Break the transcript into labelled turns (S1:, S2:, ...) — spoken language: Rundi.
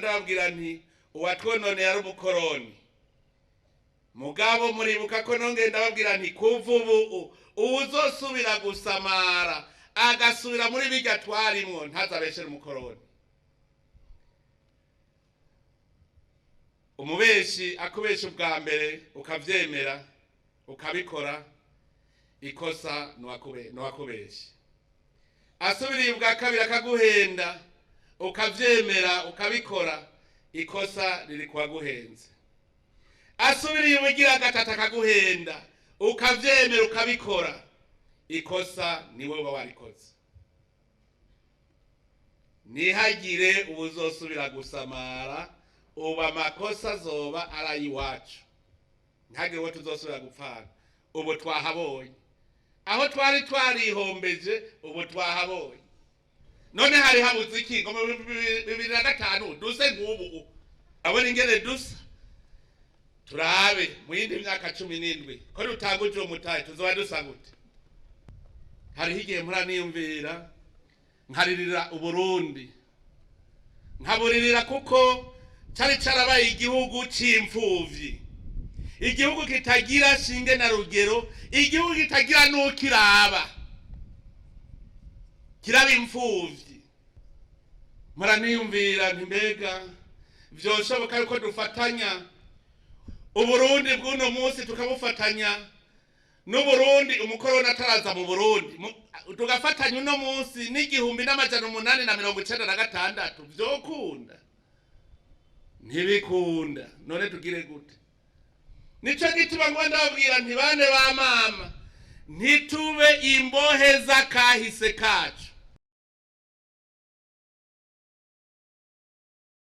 S1: ndababwira nti uwatwonone yari umukoroni mugabo muribuka ko nongeye ndababwira nti kuva ubu uwuzosubira gusamara agasubira muri bijya twarimwo ntazabeshere umukoroni. Umubeshi akubesha ubwa mbere ukavyemera ukabikora ikosa nuwakubesha. Asubiriye ubwa kabiri akaguhenda ukavyemera ukabikora ikosa riri kwaguhenze. Asubiriye ubugira gatatu akaguhenda ukavyemera ukabikora ikosa niwe uba warikoze. Nihagire ubuzosubira gusamara uba amakosa zoba arayi wacu. Ntagire uwo tuzosubira gupfana. Ubu twahabonye aho twarihombeje ubu twahabonye. None hari habuze iki ngo 2005 duse nk'ubu abone ingene dusa turabe mu yindi myaka 17 ko rutanguje umutaye tuzoba dusa gute. Hari higiye mpora niyumvira nkaririra Uburundi nkaburirira kuko cyari cyarabaye igihugu cy'imfuvyi, igihugu kitagira shinge na rugero, igihugu kitagira n'ukiraba, kiraba imfuvyi. Mpora niyumvira nti mbega vyoshoboka yuko dufatanya Uburundi bw'uno munsi tukabufatanya n'Uburundi umukoroni ataraza mu Burundi, tugafatanya uno munsi n'igihumbi n'amajana 896 vyokunda? Ntibikunda. None tugire gute? Nico gituma ngo ndababwira nti bane ba mama ntitube imbohe z'akahise kacu.